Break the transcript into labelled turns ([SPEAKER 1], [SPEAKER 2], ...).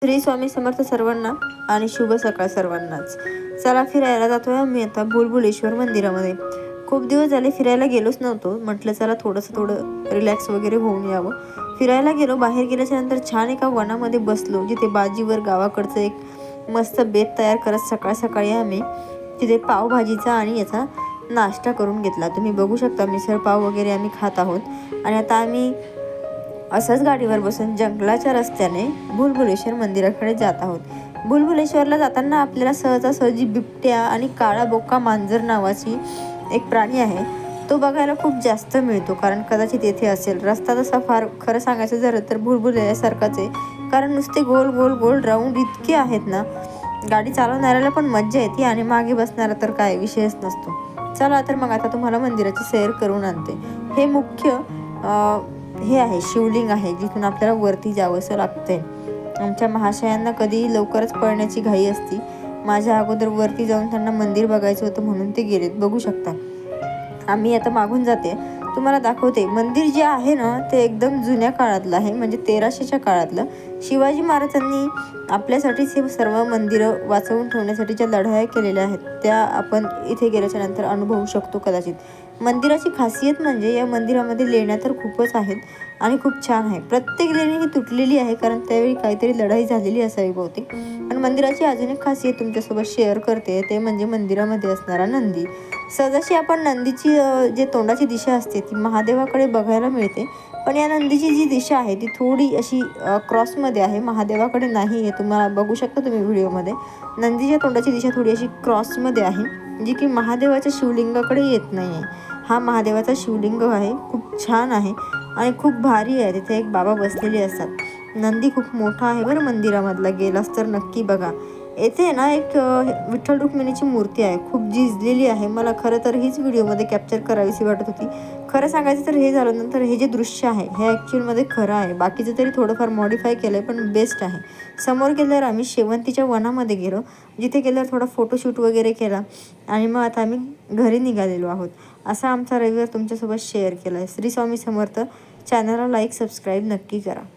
[SPEAKER 1] श्री स्वामी समर्थ सर्वांना आणि शुभ सकाळ सर्वांनाच. चला फिरायला जातोय आम्ही आता बुलबुलेश्वर मंदिरामध्ये. खूप दिवस झाले फिरायला गेलोच नव्हतो. म्हटलं चला थोडं रिलॅक्स वगैरे होऊन यावं. फिरायला गेलो. बाहेर गेल्याच्या नंतर छान एका वनामध्ये बसलो, जिथे बाजीवर गावाकडचं एक मस्त बेत तयार करत सकाळ सकाळी आम्ही तिथे पावभाजीचा आणि याचा नाश्ता करून घेतला. तुम्ही बघू शकता मिसळ पाव वगैरे आम्ही खात आहोत. आणि आता आम्ही असंच गाडीवर बसून जंगलाच्या रस्त्याने बुलबुलेश्वर मंदिराकडे जात आहोत. बुलबुलेश्वरला जाताना आपल्याला सहजासहजी बिबट्या आणि काळा बोका मांजर नावाची एक प्राणी आहे, तो बघायला खूप जास्त मिळतो. कारण कदाचित येथे असेल. रस्ता तसा फार खरं सांगायचं झालं तर बुलबुलेल्यासारखाच आहे. कारण नुसते गोल गोल गोल राऊंड इतके आहेत ना, गाडी चालवणाऱ्याला पण मज्जा येते आणि मागे बसणारा तर काय विषयच नसतो. चला तर मग आता तुम्हाला मंदिराची सैर करून आणते. हे मुख्य हे आहे, शिवलिंग आहे, जिथून आपल्याला वरती जावंसं लागतंय. आमच्या महाशयांना कधी लवकरच पळण्याची घाई असती. माझ्या अगोदर वरती जाऊन त्यांना मंदिर बघायचं होतं म्हणून ते गेलेत. बघू शकता. आम्ही आता मागून जाते, तुम्हाला दाखवते. मंदिर जे आहे ना, ते एकदम जुन्या काळातलं आहे, म्हणजे 1300च्या काळातलं. शिवाजी महाराजांनी आपल्यासाठीच हे सर्व मंदिरं वाचवून ठेवण्यासाठी ज्या लढाया केलेल्या आहेत, त्या आपण इथे गेल्याच्या नंतर अनुभवू शकतो कदाचित. मंदिराची खासियत म्हणजे या मंदिरामध्ये लेण्या तर खूपच आहेत आणि खूप छान आहे. प्रत्येक लेणी ही तुटलेली आहे, कारण त्यावेळी काहीतरी लढाई झालेली असावी बहुतेक. आणि मंदिराची अजून एक खासियत तुमच्यासोबत शेअर करते, ते म्हणजे मंदिरामध्ये असणारा नंदी. सहजाशी आपण नंदीची जे तोंडाची दिशा असते ती महादेवाकडे बघायला मिळते, पण या नंदीची जी दिशा आहे ती थोडी अशी क्रॉसमध्ये आहे, महादेवाकडे नाही आहे. तुम्हाला बघू शकता तुम्ही व्हिडिओमध्ये. नंदीच्या तोंडाची दिशा थोडी अशी क्रॉसमध्ये आहे, जी की महादेवाच्या शिवलिंगाकडे येत नाही आहे. हा महादेवाचा शिवलिंग आहे, खूप छान आहे आणि खूप भारी आहे. तिथे एक बाबा बसलेले असतात. नंदी खूप मोठा आहे बरं. मंदिरामधला गेलास तर नक्की बघा. येथे ना एक विठ्ठल रुक्मिणीची मूर्ती आहे, खूप झिजलेली आहे. मला खरं तर हीच व्हिडिओमध्ये कॅप्चर करावीशी वाटत होती. खरं सांगायचं तर हे झालं नंतर हे जे दृश्य आहे हे ॲक्च्युअलमध्ये खरं आहे. बाकीचं तरी थोडंफार मॉडिफाय केलं आहे, पण बेस्ट आहे. समोर गेल्यावर आम्ही शेवंतीच्या वनामध्ये गेलो, जिथे गेल्यावर थोडा फोटोशूट वगैरे केला आणि मग आता आम्ही घरी निघालेलो आहोत. असा आमचा रविवार तुमच्यासोबत शेअर केला आहे. श्री स्वामी समर्थ. चॅनलला लाईक सबस्क्राईब नक्की करा.